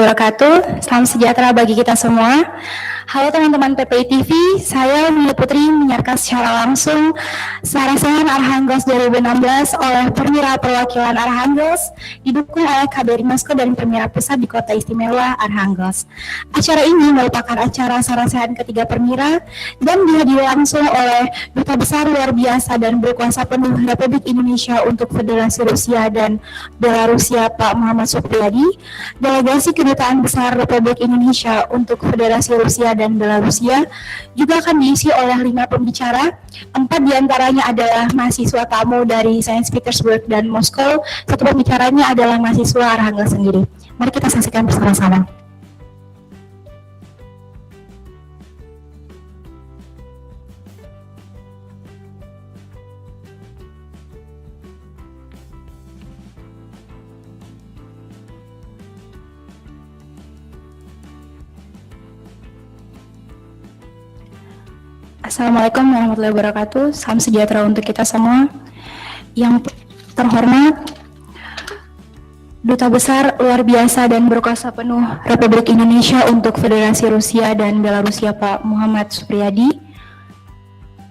wabarakatuh. Salam sejahtera bagi kita semua. Halo teman-teman PPI TV, saya Mia Putri menyiarkan secara langsung Sarasehan Arhanggas 2016 oleh Perwira Perwakilan Arhanggas didukung oleh KBRI Moskow dan Perwira Pusat di Kota Istimewa Arhanggas. Acara ini merupakan acara Sarasehan ketiga Perwira dan dihadiri langsung oleh Duta Besar Luar Biasa dan Berkuasa Penuh Republik Indonesia untuk Federasi Rusia dan Belarusia Pak Muhammad Supriyadi, Delegasi Kedutaan Besar Republik Indonesia untuk Federasi Rusia dan Belarusia juga akan diisi oleh 5 pembicara. 4 diantaranya adalah mahasiswa tamu dari Saint Petersburg dan Moskow. 1 pembicaranya adalah mahasiswa Arhanggas sendiri. Mari kita saksikan bersama-sama. Assalamualaikum warahmatullahi wabarakatuh. Salam sejahtera untuk kita semua. Yang terhormat Duta Besar Luar Biasa dan Berkuasa Penuh Republik Indonesia untuk Federasi Rusia dan Belarusia Pak Muhammad Supriyadi.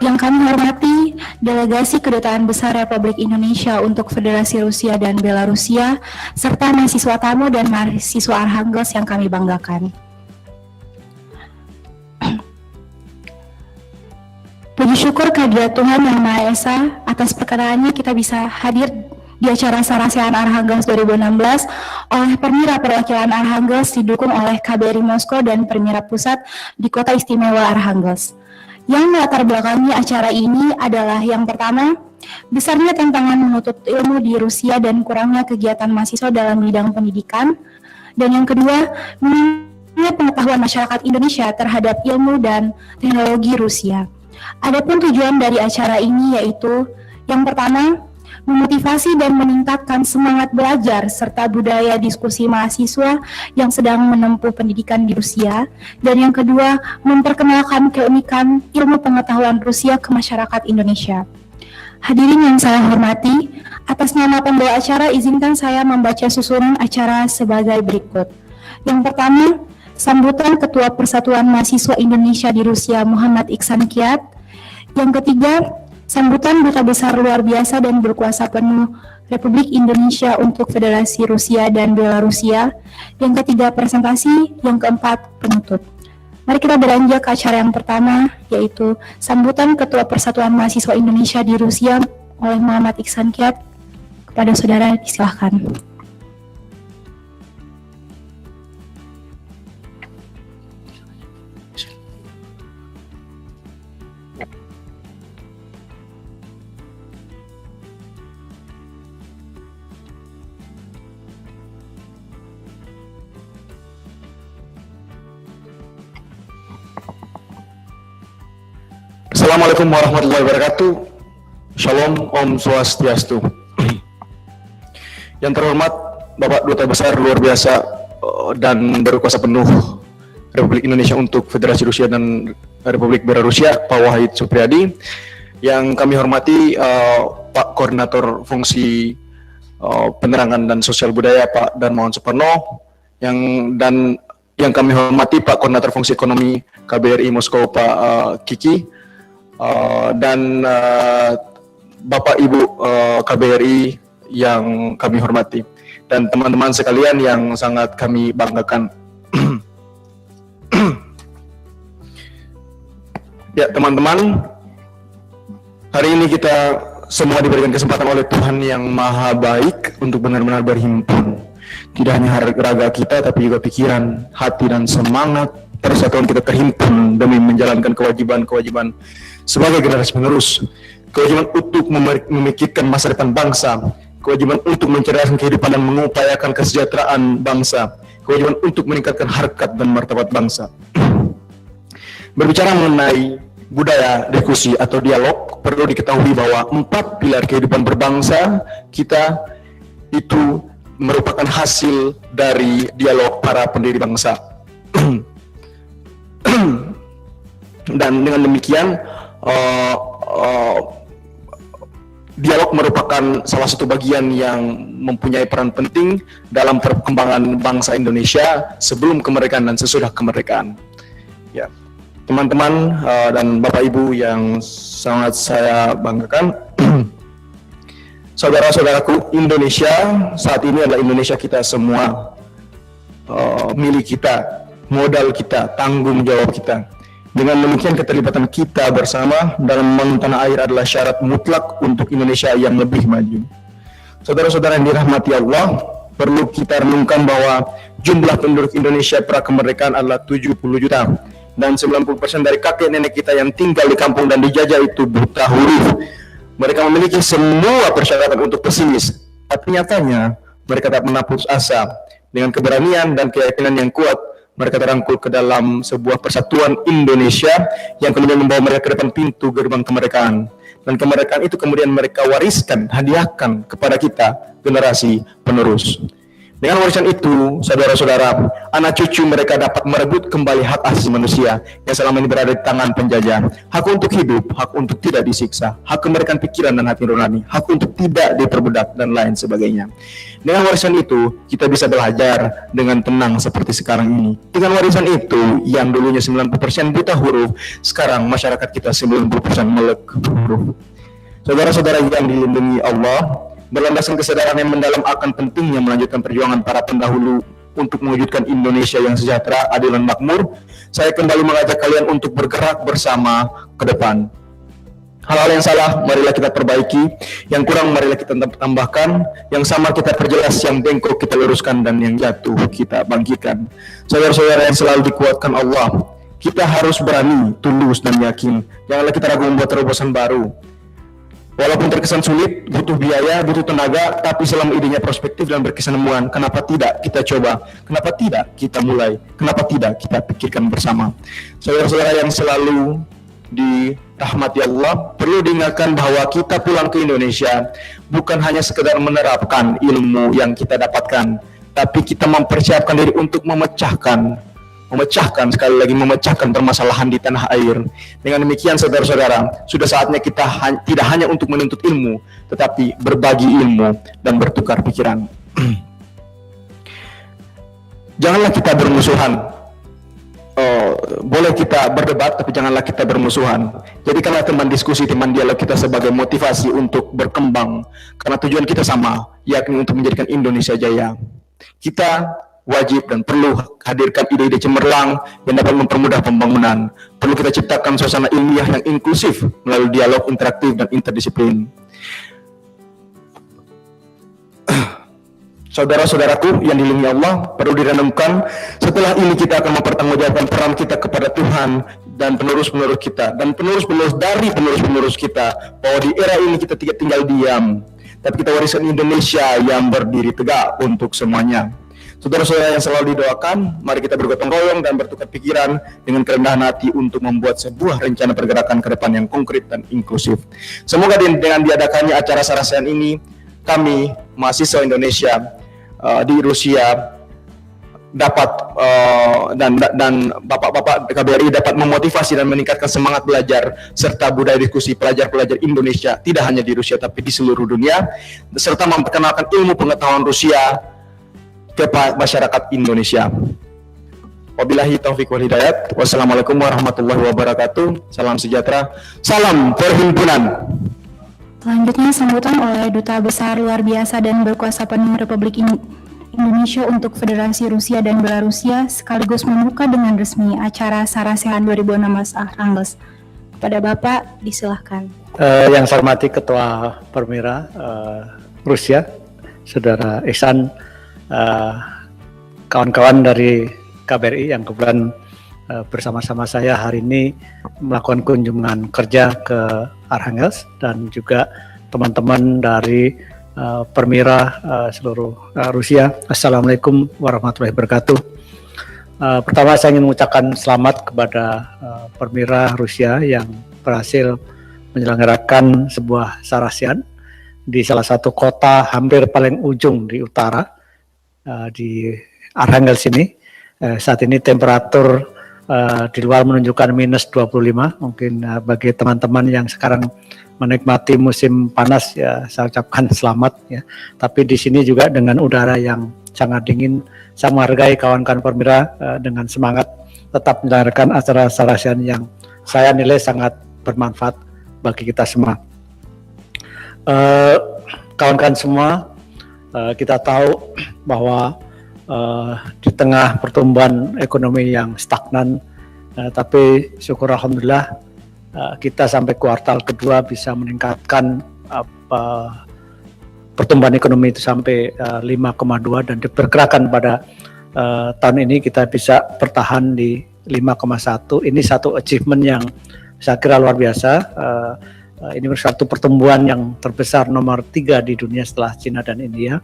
Yang kami hormati Delegasi Kedutaan Besar Republik Indonesia untuk Federasi Rusia dan Belarusia serta mahasiswa tamu dan mahasiswa Arhanggas yang kami banggakan. Puji syukur kehadirat Tuhan Yang Maha Esa atas perkenanannya kita bisa hadir di acara Sarasehan Arhanggas 2016 oleh Perwira Perwakilan Arhanggas didukung oleh KBRI Moskow dan Perwira Pusat di Kota Istimewa Arhanggas. Yang melatar belakangi acara ini adalah yang pertama, besarnya tantangan menuntut ilmu di Rusia dan kurangnya kegiatan mahasiswa dalam bidang pendidikan, dan yang kedua, minimnya pengetahuan masyarakat Indonesia terhadap ilmu dan teknologi Rusia. Adapun tujuan dari acara ini yaitu yang pertama, memotivasi dan meningkatkan semangat belajar serta budaya diskusi mahasiswa yang sedang menempuh pendidikan di Rusia, dan yang kedua, memperkenalkan keunikan ilmu pengetahuan Rusia ke masyarakat Indonesia. Hadirin yang saya hormati, atas nama pembawa acara izinkan saya membaca susunan acara sebagai berikut. Yang pertama, sambutan Ketua Persatuan Mahasiswa Indonesia di Rusia Muhammad Iksan Kiat. Yang ketiga, sambutan Duta Besar Luar Biasa dan Berkuasa Penuh Republik Indonesia untuk Federasi Rusia dan Belarusia. Yang ketiga, presentasi. Yang keempat, penutup. Mari kita beranjak ke acara yang pertama, yaitu sambutan Ketua Persatuan Mahasiswa Indonesia di Rusia oleh Muhammad Iksan Kiat. Kepada saudara, disilahkan. Assalamualaikum warahmatullahi wabarakatuh. Shalom, Om Swastiastu. Yang terhormat Bapak Duta Besar Luar Biasa dan Berkuasa Penuh Republik Indonesia untuk Federasi Rusia dan Republik Belarusia, Pak Wahid Supriyadi. Yang kami hormati Pak Koordinator Fungsi Penerangan dan Sosial Budaya Pak Darmawan Suparno. Yang kami hormati Pak Koordinator Fungsi Ekonomi KBRI Moskow Pak Kiki. Dan Bapak Ibu KBRI yang kami hormati dan teman-teman sekalian yang sangat kami banggakan. Ya teman-teman, hari ini kita semua diberikan kesempatan oleh Tuhan yang Maha Baik untuk benar-benar berhimpun. Tidak hanya raga kita tapi juga pikiran, hati dan semangat persatuan kita terhimpun demi menjalankan kewajiban-kewajiban sebagai generasi penerus, kewajiban untuk memikirkan masa depan bangsa, kewajiban untuk mencerdaskan kehidupan dan mengupayakan kesejahteraan bangsa, kewajiban untuk meningkatkan harkat dan martabat bangsa. Berbicara mengenai budaya diskusi atau dialog, perlu diketahui bahwa 4 pilar kehidupan berbangsa kita itu merupakan hasil dari dialog para pendiri bangsa. Dan dengan demikian dialog merupakan salah satu bagian yang mempunyai peran penting dalam perkembangan bangsa Indonesia sebelum kemerdekaan dan sesudah kemerdekaan. Ya, teman-teman dan Bapak Ibu yang sangat saya banggakan, saudara-saudaraku, Indonesia saat ini adalah Indonesia kita semua, milik kita, modal kita, tanggung jawab kita. Dengan demikian keterlibatan kita bersama dalam membangun tanah air adalah syarat mutlak untuk Indonesia yang lebih maju. Saudara-saudara yang dirahmati Allah, perlu kita renungkan bahwa jumlah penduduk Indonesia prakemerdekaan adalah 70 juta dan 90% dari kakek nenek kita yang tinggal di kampung dan dijajah itu buta huruf. Mereka memiliki semua persyaratan untuk pesimis, tapi nyatanya mereka tak pernah putus asa. Dengan keberanian dan keyakinan yang kuat, mereka terangkul ke dalam sebuah persatuan Indonesia yang kemudian membawa mereka ke depan pintu gerbang kemerdekaan. Dan kemerdekaan itu kemudian mereka wariskan, hadiahkan kepada kita, generasi penerus. Dengan warisan itu, saudara-saudara, anak cucu mereka dapat merebut kembali hak asasi manusia yang selama ini berada di tangan penjajah. Hak untuk hidup, hak untuk tidak disiksa, hak kemerdekaan pikiran dan hati nurani, hak untuk tidak diperbudak, dan lain sebagainya. Dengan warisan itu, kita bisa belajar dengan tenang seperti sekarang ini. Dengan warisan itu, yang dulunya 90% buta huruf, sekarang masyarakat kita 90% melek huruf. Saudara-saudara yang dilindungi Allah, berlandaskan kesadaran yang mendalam akan pentingnya melanjutkan perjuangan para pendahulu untuk mewujudkan Indonesia yang sejahtera, adil dan makmur, saya kembali mengajak kalian untuk bergerak bersama ke depan. Hal-hal yang salah, marilah kita perbaiki. Yang kurang, marilah kita tambahkan. Yang sama kita perjelas, yang bengkok kita luruskan, dan yang jatuh kita bangkitkan. Saudara-saudara yang selalu dikuatkan Allah, kita harus berani, tulus, dan yakin. Janganlah kita ragu membuat terobosan baru. Walaupun terkesan sulit, butuh biaya, butuh tenaga, tapi selama idenya prospektif dan berkesinambungan, kenapa tidak kita coba? Kenapa tidak kita mulai? Kenapa tidak kita pikirkan bersama? Saudara-saudara yang selalu dirahmati Allah, perlu diingatkan bahwa kita pulang ke Indonesia bukan hanya sekedar menerapkan ilmu yang kita dapatkan, tapi kita mempersiapkan diri untuk memecahkan sekali lagi memecahkan permasalahan di tanah air. Dengan demikian saudara-saudara, sudah saatnya kita tidak hanya untuk menuntut ilmu, tetapi berbagi ilmu dan bertukar pikiran. Janganlah kita bermusuhan. Boleh kita berdebat, tapi janganlah kita bermusuhan. Jadikanlah teman diskusi, teman dialog kita sebagai motivasi untuk berkembang, karena tujuan kita sama, yakni untuk menjadikan Indonesia jaya. Kita wajib dan perlu hadirkan ide-ide cemerlang yang dapat mempermudah pembangunan. Perlu kita ciptakan suasana ilmiah yang inklusif melalui dialog interaktif dan interdisiplin. Saudara-saudaraku yang dilindungi Allah, perlu direnungkan, setelah ini kita akan mempertanggungjawabkan peran kita kepada Tuhan dan penerus-penerus kita, dan penerus-penerus dari penerus-penerus kita, bahwa di era ini kita tidak tinggal diam, tapi kita wariskan Indonesia yang berdiri tegak untuk semuanya. Saudara-saudara yang selalu didoakan, mari kita bergotong royong dan bertukar pikiran dengan kerendahan hati untuk membuat sebuah rencana pergerakan ke depan yang konkret dan inklusif. Semoga dengan diadakannya acara Sarasehan ini, kami, mahasiswa Indonesia di Rusia, dapat dan bapak-bapak KBRI dapat memotivasi dan meningkatkan semangat belajar serta budaya diskusi pelajar-pelajar Indonesia, tidak hanya di Rusia tapi di seluruh dunia, serta memperkenalkan ilmu pengetahuan Rusia ke masyarakat Indonesia. Wabillahi taufiq wal hidayat. Wassalamualaikum warahmatullahi wabarakatuh. Salam sejahtera. Salam perhimpunan. Selanjutnya sambutan oleh Duta Besar Luar Biasa dan Berkuasa Penuh Republik Indonesia untuk Federasi Rusia dan Belarusia, sekaligus membuka dengan resmi acara Sarasehan 2016 Arhangelsk. Kepada Bapak, disilahkan. Yang saya hormati Ketua Permira Rusia, Saudara Ihsan, kawan-kawan dari KBRI yang kebetulan bersama-sama saya hari ini melakukan kunjungan kerja ke Arhangelsk, dan juga teman-teman dari Permira seluruh Rusia. Assalamualaikum warahmatullahi wabarakatuh. Pertama saya ingin mengucapkan selamat kepada Permira Rusia yang berhasil menyelenggarakan sebuah Sarasehan di salah satu kota hampir paling ujung di utara, di Arhangelsk ini. Saat ini temperatur di luar menunjukkan minus 25. Mungkin bagi teman-teman yang sekarang menikmati musim panas ya saya ucapkan selamat ya. Tapi di sini juga dengan udara yang sangat dingin, saya menghargai kawan-kawan Permira dengan semangat tetap menjalankan acara Sarasian yang saya nilai sangat bermanfaat bagi kita semua. Kawan-kawan semua, kita tahu bahwa di tengah pertumbuhan ekonomi yang stagnan, tapi syukur alhamdulillah kita sampai kuartal kedua bisa meningkatkan pertumbuhan ekonomi itu sampai 5,2 dan diperkirakan pada tahun ini kita bisa bertahan di 5,1. Ini satu achievement yang saya kira luar biasa. Ini satu pertumbuhan yang terbesar nomor 3 di dunia setelah Cina dan India,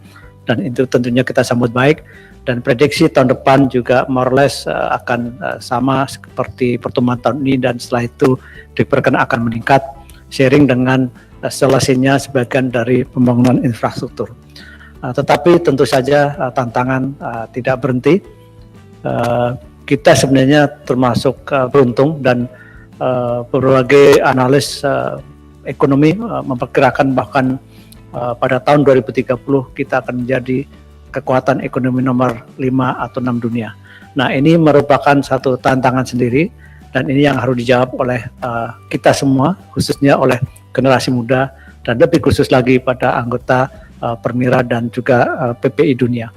dan itu tentunya kita sambut baik, dan prediksi tahun depan juga more or less akan sama seperti pertumbuhan tahun ini, dan setelah itu diperkirakan akan meningkat seiring dengan selesainya sebagian dari pembangunan infrastruktur. Tetapi tentu saja tantangan tidak berhenti. Kita sebenarnya termasuk beruntung, dan berbagai analis ekonomi memperkirakan bahkan pada tahun 2030 kita akan menjadi kekuatan ekonomi nomor 5 atau 6 dunia. Nah, ini merupakan satu tantangan sendiri, dan ini yang harus dijawab oleh kita semua, khususnya oleh generasi muda, dan lebih khusus lagi pada anggota Permira dan juga PPI dunia.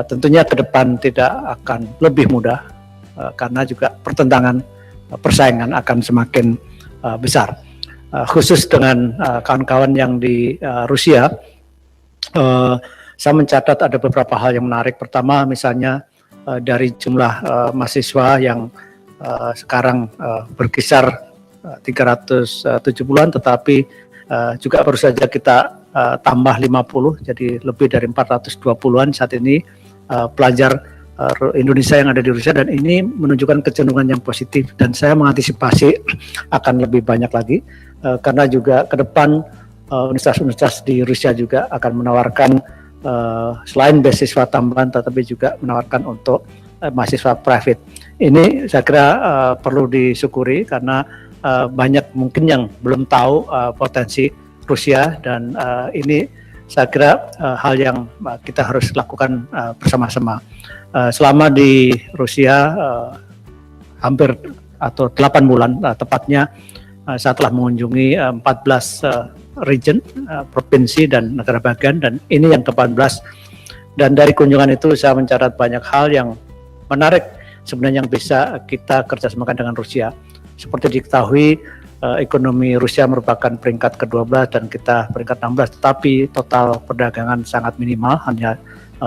Tentunya ke depan tidak akan lebih mudah, karena juga persaingan akan semakin besar. Khusus dengan kawan-kawan yang di Rusia, saya mencatat ada beberapa hal yang menarik. Pertama, misalnya dari jumlah mahasiswa yang sekarang berkisar 370-an, tetapi juga baru saja kita tambah 50, jadi lebih dari 420-an saat ini pelajar Indonesia yang ada di Rusia, dan ini menunjukkan kecenderungan yang positif, dan saya mengantisipasi akan lebih banyak lagi. Karena juga ke depan universitas-universitas di Rusia juga akan menawarkan selain beasiswa tambahan, tetapi juga menawarkan untuk mahasiswa private. Ini saya kira perlu disyukuri, karena banyak mungkin yang belum tahu potensi Rusia, dan ini saya kira hal yang kita harus lakukan bersama-sama. Selama di Rusia hampir atau 8 bulan tepatnya, saya telah mengunjungi 14 region, provinsi dan negara bagian, dan ini yang ke-14. Dan dari kunjungan itu saya mencatat banyak hal yang menarik sebenarnya yang bisa kita kerjasamakan dengan Rusia. Seperti diketahui, ekonomi Rusia merupakan peringkat ke-12 dan kita peringkat 16, tetapi total perdagangan sangat minimal, hanya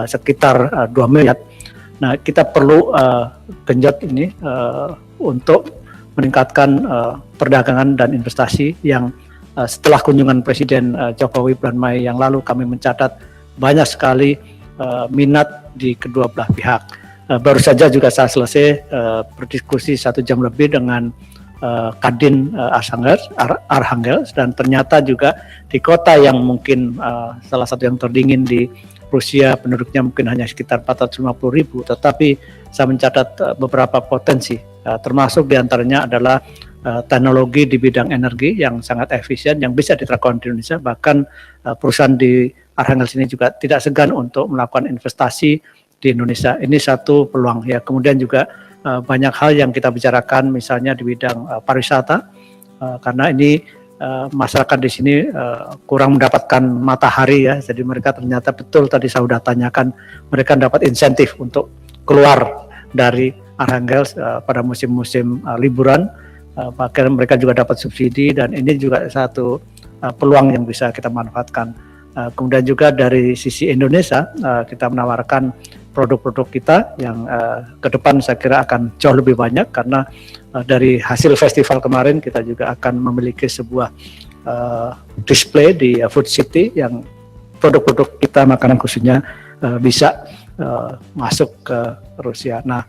sekitar 2 miliar. Nah, kita perlu genjot ini untuk meningkatkan perdagangan dan investasi yang setelah kunjungan Presiden Jokowi bulan Mei yang lalu, kami mencatat banyak sekali minat di kedua belah pihak. Baru saja juga saya selesai berdiskusi 1 jam lebih dengan Kadin Arhangels, dan ternyata juga di kota yang mungkin salah satu yang terdingin di Rusia, penduduknya mungkin hanya sekitar 450.000, tetapi saya mencatat beberapa potensi, termasuk diantaranya adalah teknologi di bidang energi yang sangat efisien yang bisa diterapkan di Indonesia. Bahkan perusahaan di Arhangels ini juga tidak segan untuk melakukan investasi di Indonesia. Ini satu peluang ya. Kemudian juga banyak hal yang kita bicarakan, misalnya di bidang pariwisata, karena ini masyarakat di sini kurang mendapatkan matahari ya, jadi mereka ternyata betul tadi saya sudah tanyakan, mereka dapat insentif untuk keluar dari Arhangels pada musim-musim liburan, bahkan mereka juga dapat subsidi, dan ini juga satu peluang yang bisa kita manfaatkan. Kemudian juga dari sisi Indonesia kita menawarkan produk-produk kita yang ke depan saya kira akan jauh lebih banyak, karena dari hasil festival kemarin kita juga akan memiliki sebuah display di Food City yang produk-produk kita makanan khususnya bisa masuk ke Rusia. Nah,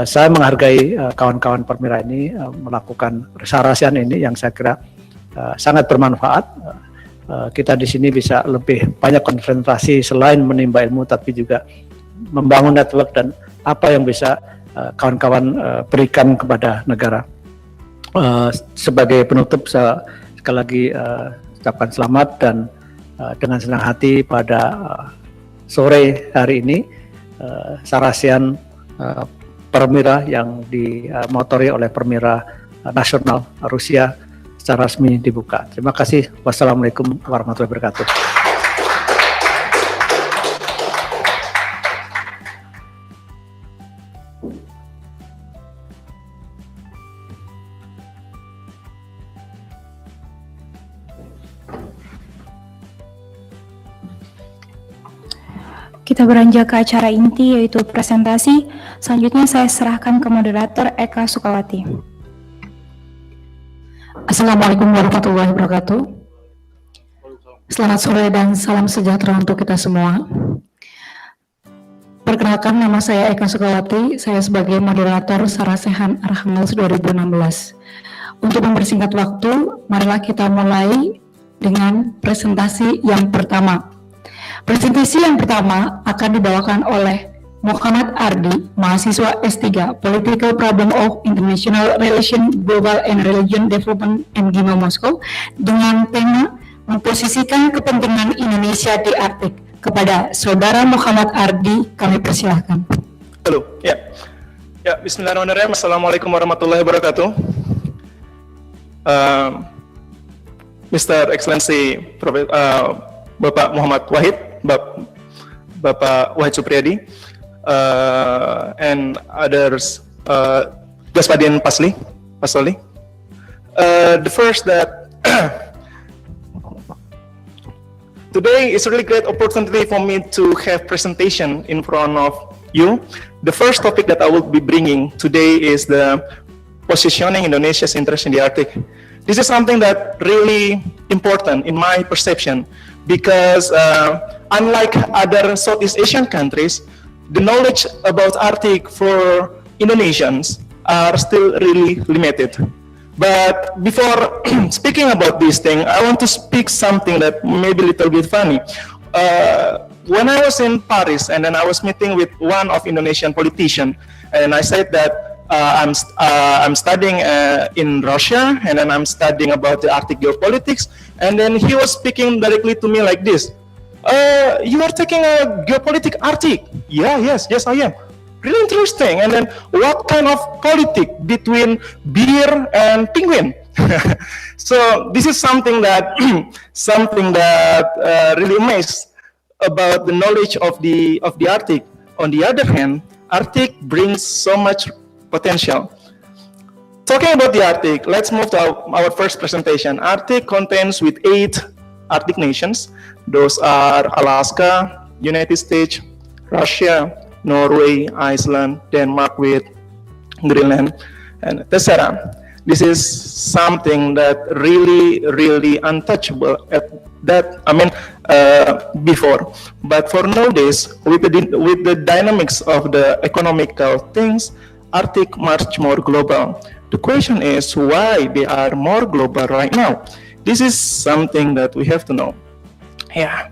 saya menghargai kawan-kawan Permira ini melakukan Sarasian ini yang saya kira sangat bermanfaat. Kita di sini bisa lebih banyak konsentrasi selain menimba ilmu, tapi juga membangun network dan apa yang bisa kawan-kawan berikan kepada negara. Sebagai penutup, saya sekali lagi ucapkan selamat dan dengan senang hati pada sore hari ini Sarasian Permira yang dimotori oleh Permira Nasional Rusia secara resmi dibuka. Terima kasih. Wassalamualaikum warahmatullahi wabarakatuh. Kita beranjak ke acara inti, yaitu presentasi. Selanjutnya saya serahkan ke moderator Eka Sukawati. Assalamualaikum warahmatullahi wabarakatuh. Selamat sore dan salam sejahtera untuk kita semua. Perkenalkan, nama saya Eka Sukawati. Saya sebagai moderator Sarasehan Arhangels 2016. Untuk mempersingkat waktu, marilah kita mulai dengan presentasi yang pertama. Presentasi yang pertama akan dibawakan oleh Muhammad Ardi, mahasiswa S3 Political Problem of International Relations, Global and Religion Development MGIMO Moskow, dengan tema memposisikan kepentingan Indonesia di Arktik. Kepada Saudara Muhammad Ardi, kami persilahkan. Halo, ya. Bismillahirrahmanirrahim. Assalamualaikum warahmatullahi wabarakatuh. Mr. Excellency Bapak Muhammad Wahid, Bapak Wahid Supriyadi, and others, Gaspadin Pasli. The first that today is a really great opportunity for me to have presentation in front of you. The first topic that I will be bringing today is the positioning Indonesia's interest in the Arctic. This is something that really important in my perception, because unlike other Southeast Asian countries, the knowledge about Arctic for Indonesians are still really limited. But before speaking about this thing, I want to speak something that may be a little bit funny. When I was in Paris, and then I was meeting with one of Indonesian politician, and I said that I'm studying in Russia, and then I'm studying about the Arctic geopolitics, and then he was speaking directly to me like this: you are taking a geopolitics Arctic? Yes, I am. Really interesting. And then what kind of politics between beer and penguin? So this is something that really amazed about the knowledge of the Arctic. On the other hand, Arctic brings so much potential. Talking about the Arctic, let's move to our first presentation. Arctic contains with 8 Arctic nations. Those are Alaska, United States, Russia, Norway, Iceland, Denmark with Greenland, and etc. This is something that really untouchable before. But for nowadays, with the dynamics of the economical things, Arctic much more global. The question is why they are more global right now. This is something that we have to know. Yeah,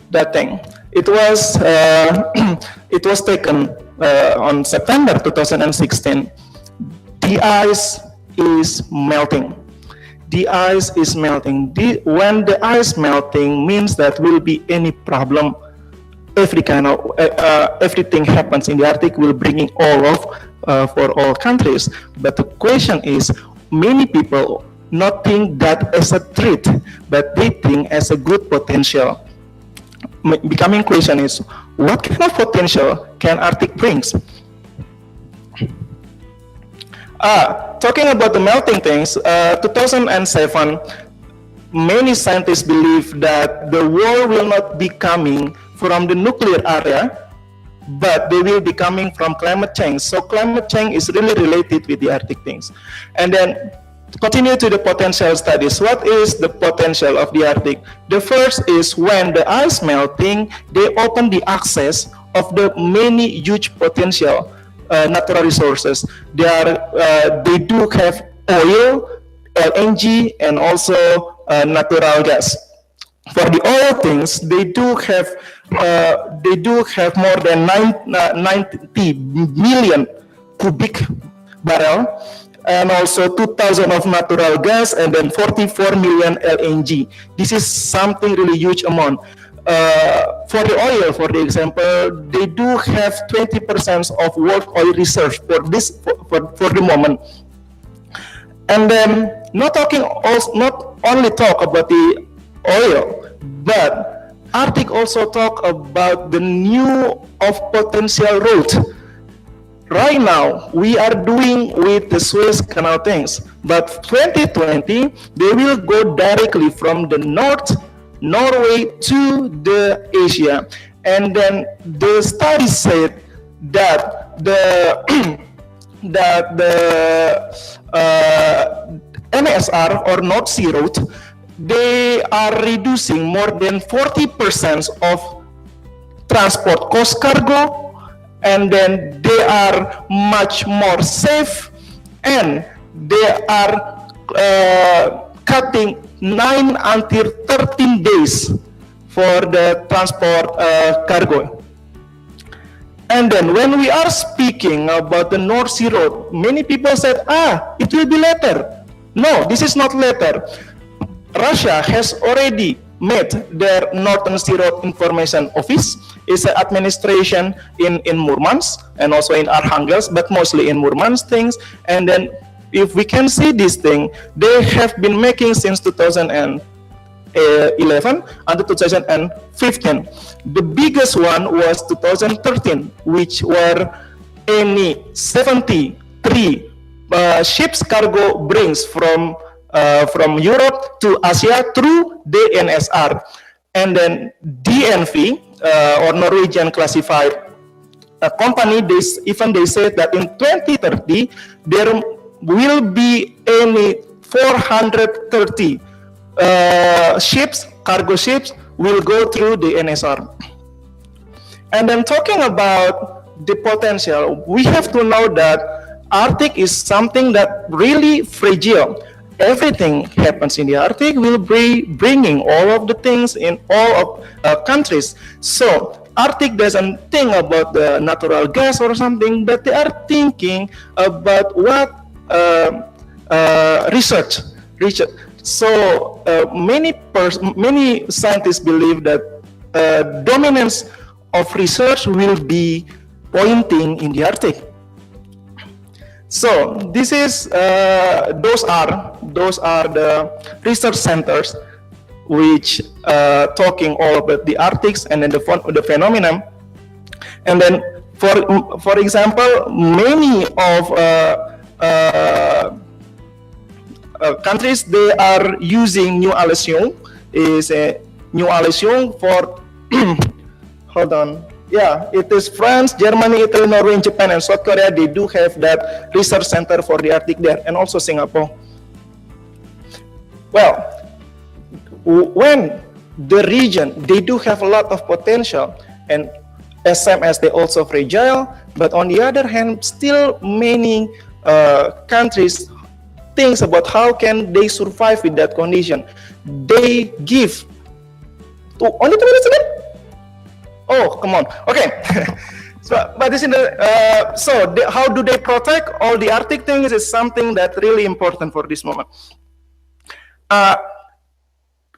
that thing. It was taken on September 2016. The ice is melting. The ice is melting. When the ice melting means that will be any problem. Everything happens in the Arctic will bringing all of for all countries. But the question is, many people not think that as a threat, but they think as a good potential. Becoming question is, what kind of potential can Arctic brings? Talking about the melting things, 2007, many scientists believe that the war will not be coming from the nuclear area, but they will be coming from climate change. So climate change is really related with the Arctic things. And then to continue to the potential studies, what is the potential of the Arctic? The first is when the ice melting, they open the access of the many huge potential natural resources. They do have oil, LNG, and also natural gas. For the oil things, they do have more than 90 million cubic barrel, and also 2,000 of natural gas, and then 44 million LNG. This is something really huge amount. For the oil, for the example, they do have 20% of world oil reserve for the moment. And then not only talk about the oil, but Arctic also talk about the new of potential route. Right now, we are doing with the Suez Canal things, but 2020, they will go directly from the north, Norway to the Asia. And then the study said that the NSR or North Sea route, they are reducing more than 40% of transport cost cargo, and then they are much more safe, and they are cutting 9 until 13 days for the transport cargo. And then when we are speaking about the North Sea Road, many people said, it will be later. No, this is not later. Russia has already made their Northern Sea Road Information Office. It's an administration in Murmansk and also in Arkhangelsk, but mostly in Murmansk things. And then if we can see this thing, they have been making since 2011 until 2015. The biggest one was 2013, which were any 73 ships cargo brings from Europe to Asia through the NSR. And then DNV, or Norwegian Classified Company, they said that in 2030, there will be any 430 cargo ships will go through the NSR. And then talking about the potential, we have to know that Arctic is something that really fragile. Everything happens in the Arctic will be bringing all of the things in all of countries. So Arctic doesn't think about the natural gas or something, but they are thinking about what research. So many scientists believe that dominance of research will be pointing in the Arctic. So this is those are the research centers which talking all about the Arctic and then the phenomenon. And then for example, many of countries, they are using New Alcyon, is a New Alcyon for hold on. Yeah, it is France, Germany, Italy, Norway, and Japan, and South Korea. They do have that research center for the Arctic there, and also Singapore. Well, when the region, they do have a lot of potential, and SMS, they also fragile, but on the other hand, still many countries thinks about how can they survive with that condition. They give only 2 minutes again? Oh, come on. Okay. But this is how do they protect all the Arctic things is something that really important for this moment.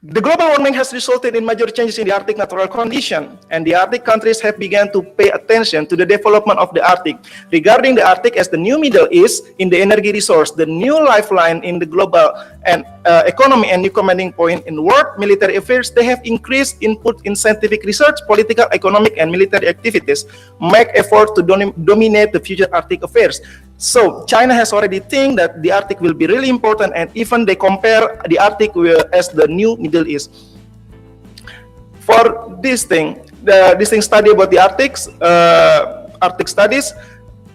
The global warming has resulted in major changes in the Arctic natural condition, and the Arctic countries have begun to pay attention to the development of the Arctic. Regarding the Arctic as the new Middle East in the energy resource, the new lifeline in the global and economy, and new commanding point in world military affairs, they have increased input in scientific research, political, economic, and military activities, make effort to dominate the future Arctic affairs. So China has already think that the Arctic will be really important, and even they compare the Arctic as the new Middle East. For this thing, study about the Arctic studies,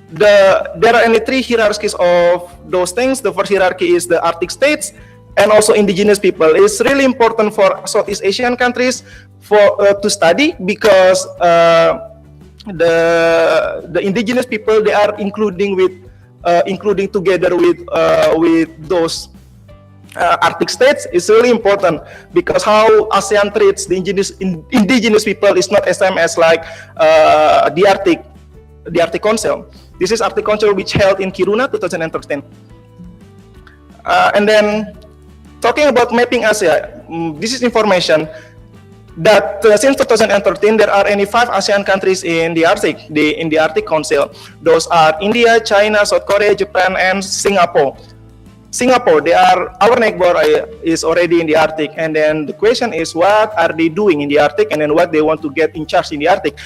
there are only 3 hierarchies of those things. The first hierarchy is the Arctic states and also indigenous people. It's really important for Southeast Asian countries to study, because the indigenous people, they are including together with those Arctic states. Is really important, because how ASEAN treats the indigenous people is not the same as like the Arctic the Arctic Council. This is Arctic Council which held in Kiruna 2013. And then talking about mapping Asia, this is information that since 2013 there are only 5 ASEAN countries in the Arctic, in the Arctic Council. Those are India, China, South Korea, Japan, and Singapore. Singapore, they are our neighbor, is already in the Arctic, and then the question is what are they doing in the Arctic, and then what they want to get in charge in the Arctic.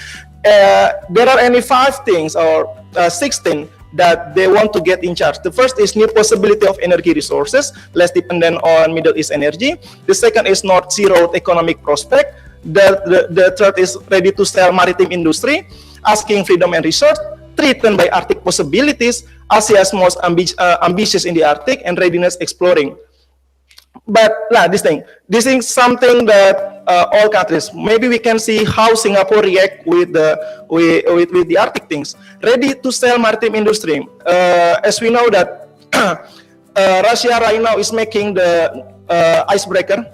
There are only 5 things or 16 that they want to get in charge. The first is new possibility of energy resources, less dependent on Middle East energy. The second is North Sea road economic prospect. The third is ready to sell maritime industry, asking freedom and research, threatened by Arctic possibilities, Asia's most ambitious in the Arctic, and readiness exploring. But this is something that all countries, maybe we can see how Singapore react with the Arctic things. Ready to sell maritime industry. As we know that Russia right now is making the icebreaker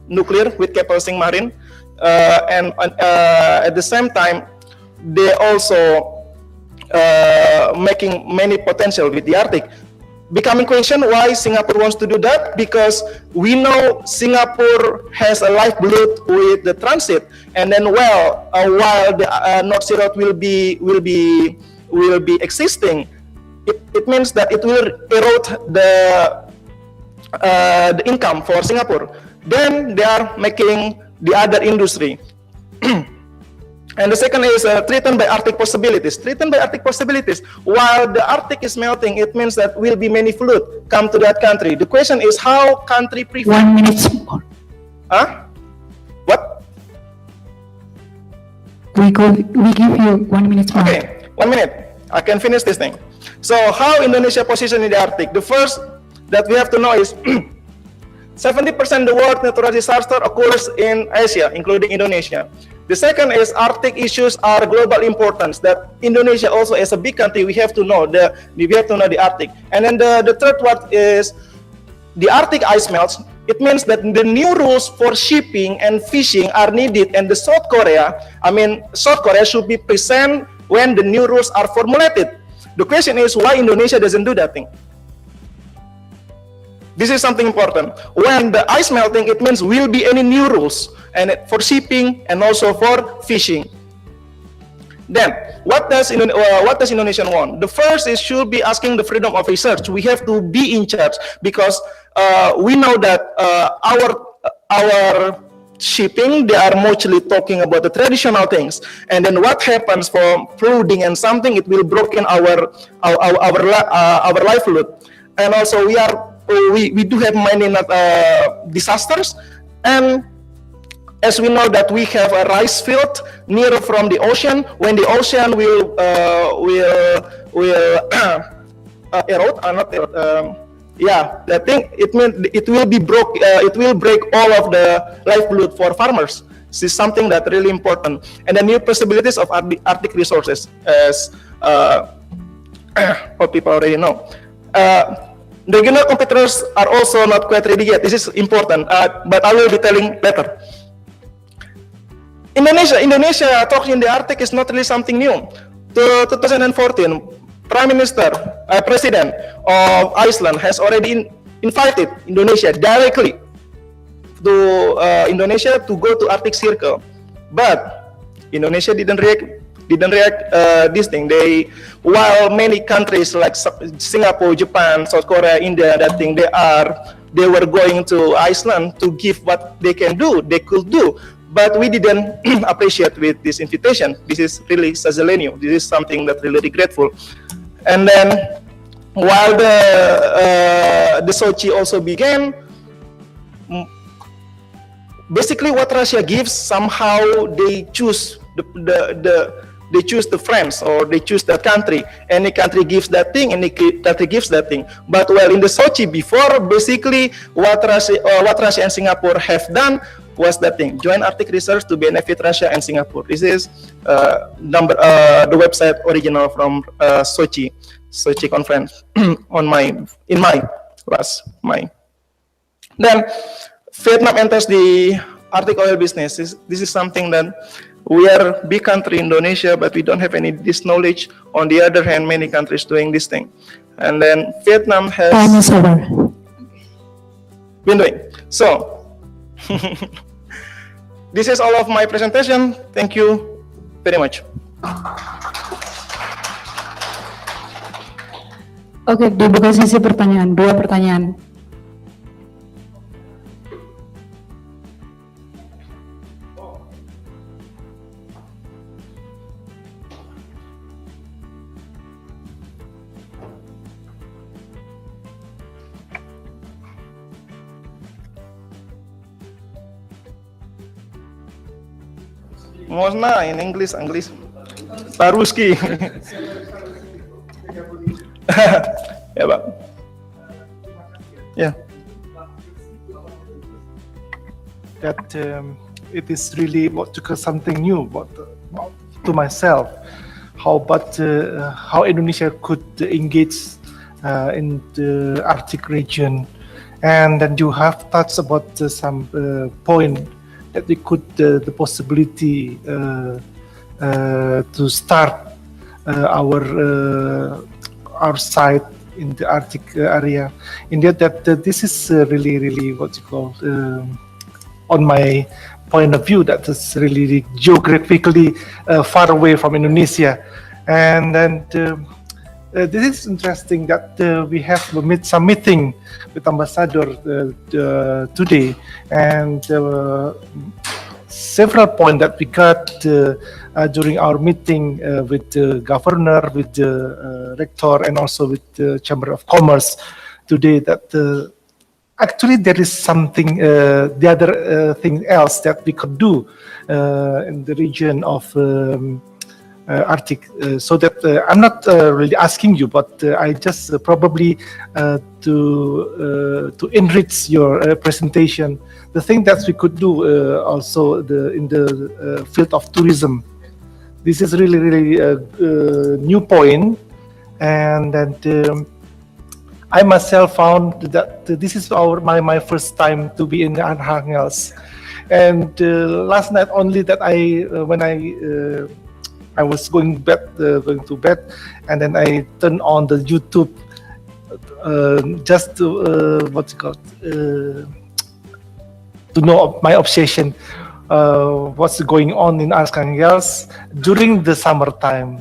nuclear with Keppel-Singh Marine, and at the same time they also making many potential with the Arctic. Becoming question why Singapore wants to do that, because we know Singapore has a lifeblood with the transit, and then while the North Sea road will be existing, it means that it will erode the income for Singapore. Then they are making the other industry. And the second is threatened by Arctic possibilities. Threatened by Arctic possibilities. While the Arctic is melting, it means that will be many flood come to that country. The question is how country prevent. 1 minute more. Huh? What? We give you 1 minute more. Okay, 1 minute. I can finish this thing. So how Indonesia position in the Arctic? The first that we have to know is 70% of the world natural disaster occurs in Asia, including Indonesia. The second is Arctic issues are global importance. That Indonesia also, as a big country, we have to know the Arctic. And then the third one is the Arctic ice melts. It means that the new rules for shipping and fishing are needed, and South Korea should be present when the new rules are formulated. The question is why Indonesia doesn't do that thing. This is something important. When the ice melting, it means will be any new rules and for shipping and also for fishing. Then, what does Indonesia want? The first is should be asking the freedom of research. We have to be in charge because we know that our shipping, they are mostly talking about the traditional things, and then what happens for flooding and something, it will broken our livelihood, and also we do have many disasters, and as we know that we have a rice field near from the ocean. When the ocean will erode, not erode. Yeah, that thing, it means it will be broke. It will break all of the livelihood for farmers. This is something that really important. And the new possibilities of Arctic resources, as what people already know. Regional competitors are also not quite ready yet. This is important, but I will be telling later. Indonesia talking in the Arctic is not really something new. To 2014, President of Iceland has already invited Indonesia directly to Indonesia to go to Arctic Circle, but Indonesia didn't react. This thing. While many countries like Singapore, Japan, South Korea, India, they were going to Iceland to give what they could do. But we didn't appreciate with this invitation. This is really Sazelenio. This is something that really regretful. And then, while the Sochi also began, basically what Russia gives, somehow they choose they choose the friends, or they choose that country. Any country gives that thing, any country gives that thing. But while in the Sochi before, basically what Russia and Singapore have done was that thing: join Arctic research to benefit Russia and Singapore. This is the website original from Sochi conference in my last May. Then Vietnam enters the Arctic oil business. This is something that we are big country Indonesia, but we don't have any this knowledge. On the other hand, many countries doing this thing. And then Vietnam has Time is over. been doing. So, this is all of my presentation. Thank you very much. Oke, dibuka sesi pertanyaan. 2 pertanyaan. Можно in English. По-русски. Ya, Pak. Ya. That it is really something new to myself. How Indonesia could engage in the Arctic region, and then you have touched about some point that we could the possibility to start our site in the Arctic area. Indeed, that this is really what you call, on my point of view, that is really geographically far away from Indonesia. And then this is interesting that we have some meeting with Ambassador today, and several points that we got during our meeting with the governor, with the rector, and also with the Chamber of Commerce today, that actually there is something, the other thing else that we could do in the region of Arctic, so that I'm not really asking you, but I just probably to enrich your presentation, the thing that we could do also in the field of tourism. This is really a new point, and then I myself found that this is my first time to be in Archangels, and last night only that when I was going to bed, and then I turned on the YouTube just to to know my obsession, what's going on in Archangels during the summertime.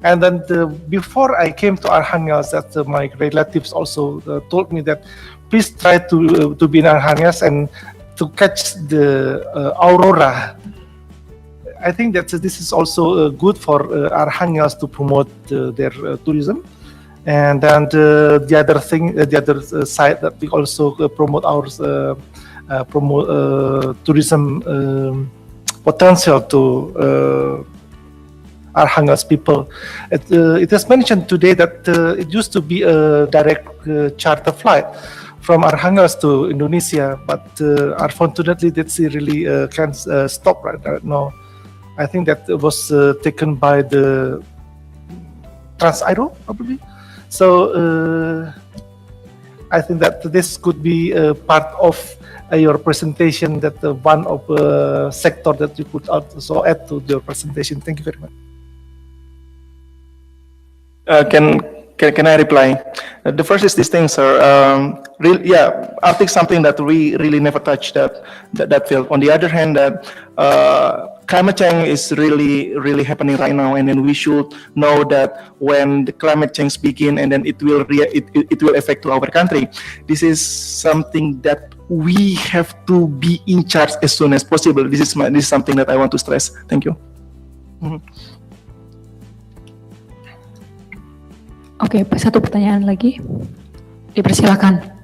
And then before I came to Archangels, that my relatives also told me that please try to be in Archangels and to catch the aurora. I think that this is also good for Archangels to promote their tourism. And then the other thing, the other side that we also promote our tourism potential to Archangels people. It is mentioned today that it used to be a direct charter flight from Archangels to Indonesia, but unfortunately that's really can stop right now. I think that was taken by the Trans-Aero probably. So I think that this could be part of your presentation, that one of sector that you could also add to your presentation. Thank you very much. Can I reply? The first is this thing, sir. Arctic something that we really never touched that field. On the other hand, that climate change is really happening right now, and then we should know that when the climate change begin, and then it will affect to our country. This is something that we have to be in charge as soon as possible. This is something that I want to stress. Thank you. Oke, satu pertanyaan lagi. Dipersilakan.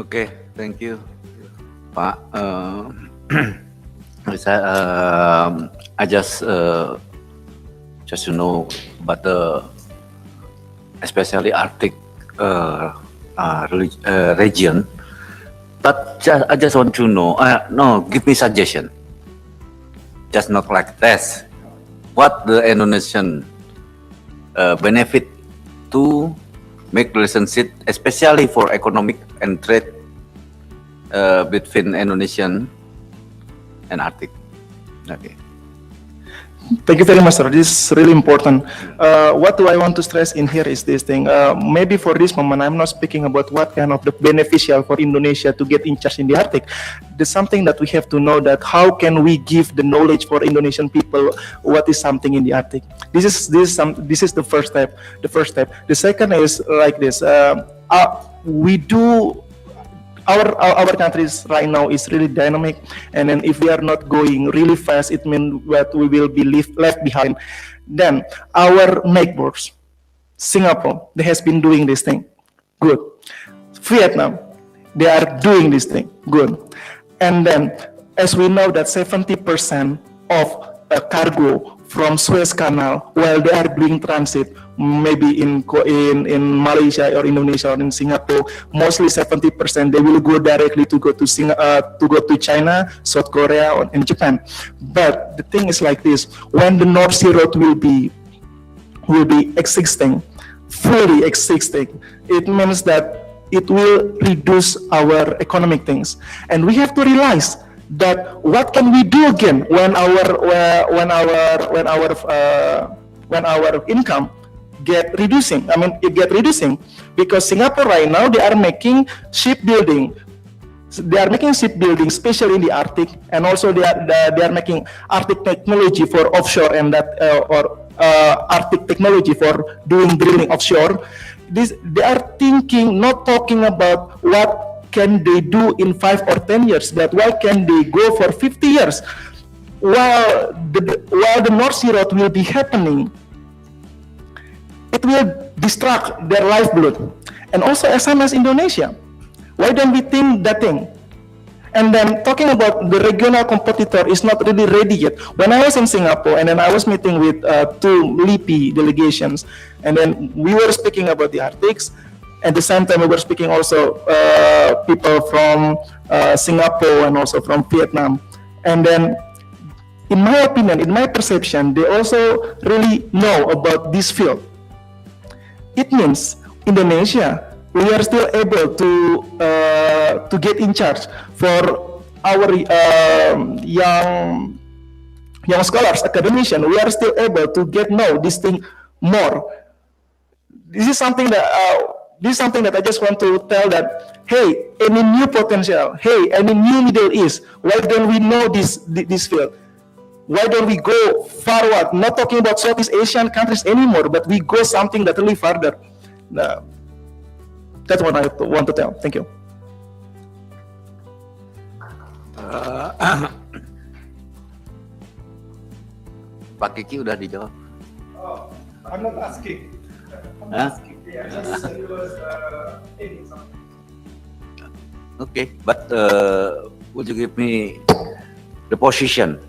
Okay, thank you, Pak. I just to know about especially Arctic region, but I just want to know. No, give me suggestion. just not like this. What the Indonesian benefit to make relationship, especially for economic and trade between Indonesian and Arctic. Okay. Thank you very much, sir. This is really important. What do I want to stress in here is this thing. Maybe for this moment, I'm not speaking about what kind of the beneficial for Indonesia to get in charge in the Arctic. There's something that we have to know, that how can we give the knowledge for Indonesian people what is something in the Arctic. This is the first step. The second is like this. We do. Our countries right now is really dynamic, and then if we are not going really fast, it means that we will be left behind. Then our neighbors, Singapore, they has been doing this thing, good. Vietnam, they are doing this thing, good. And then, as we know that 70% of cargo from Suez Canal, while they are doing transit, maybe in Malaysia or Indonesia or in Singapore, mostly 70% they will go directly to go to China, South Korea, or in Japan. But the thing is like this: when the North Sea Road will be existing, fully existing, it means that it will reduce our economic things, and we have to realize that what can we do again when our income get reducing. I mean, it get reducing because Singapore right now, they are making shipbuilding. They are making shipbuilding, especially in the Arctic, and also they are making Arctic technology for offshore and that Arctic technology for doing drilling offshore. They are thinking, not talking about what can they do in 5 or 10 years, but why can they go for 50 years? While the North Sea Road will be happening, it will distract their lifeblood. And also SMS Indonesia. Why don't we think that thing? And then talking about the regional competitor is not really ready yet. When I was in Singapore, and then I was meeting with 2 LIPI delegations, and then we were speaking about the Arctics. At the same time, we were speaking also people from Singapore and also from Vietnam. And then, in my opinion, in my perception, they also really know about this field. It means Indonesia, we are still able to get in charge for our young scholars, academicians. We are still able to get know this thing more. This is something that I just want to tell that, hey, any new potential, hey, any new Middle East, why don't we know this field? Why don't we go forward? Not talking about Southeast Asian countries anymore, but we go something that really further. That's what I want to tell. Thank you. Pak Kiki udah dijawab. Oh, I'm not asking. Huh? Okay, but would you give me the position?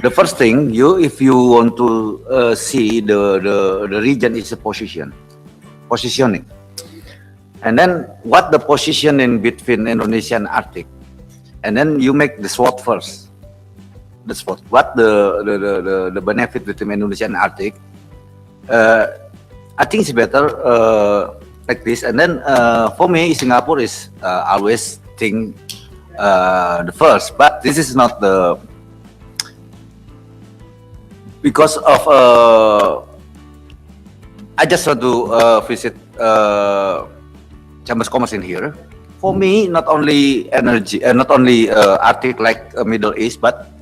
The first thing, if you want to see the region is a positioning, and then what the position in between Indonesia and Arctic, and then you make the SWOT first. The SWOT, what the benefit between Indonesia and Arctic. I think it's better like this, and then for me, Singapore is always think the first, but this is not the because of I just want to visit Chambers Commerce in here. For me, not only energy, not only Arctic like Middle East, but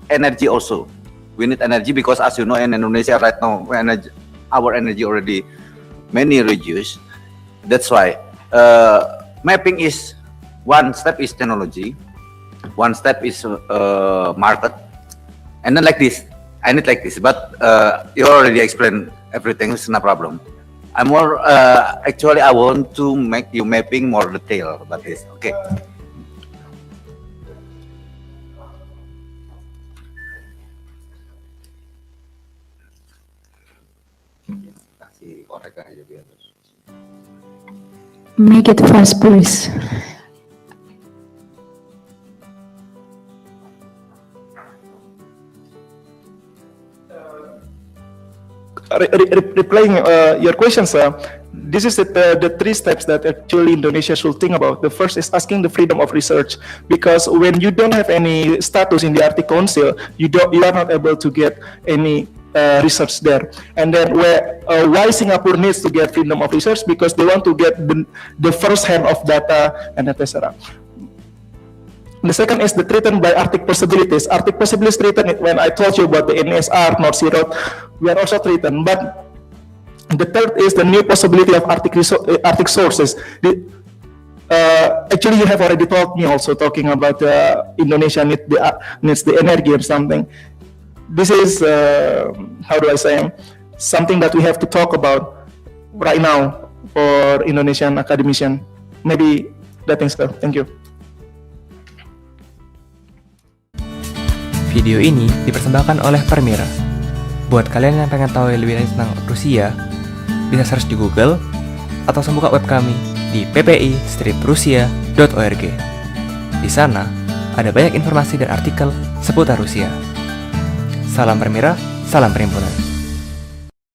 energy also. We need energy because, as you know, in Indonesia right now, our energy already many reduced. That's why mapping is one step is technology, one step is market, and then like this. I need like this, but you already explained everything. It's no problem. I'm more actually I want to make you mapping more detail about this. Okay. Make it fast, please. replying your question, sir, this is the three steps that actually Indonesia should think about. The first is asking the freedom of research, because when you don't have any status in the Arctic Council, you are not able to get any research there. And then why Singapore needs to get freedom of research, because they want to get the first hand of data and etc. The second is the threatened by Arctic possibilities. Arctic possibilities threatened when I told you about the NSR, North Sea Road, we are also threatened. But the third is the new possibility of Arctic sources. Actually, you have already told me also talking about Indonesia needs the energy or something. This is, how do I say, something that we have to talk about right now for Indonesian academician. Maybe that thing, sir. Thank you. Video ini dipersembahkan oleh Permira. Buat kalian yang pengen tahu lebih lanjut tentang Rusia, bisa search di Google atau buka web kami di ppi-rusia.org. Di sana ada banyak informasi dan artikel seputar Rusia. Salam Permira, salam perhimpunan.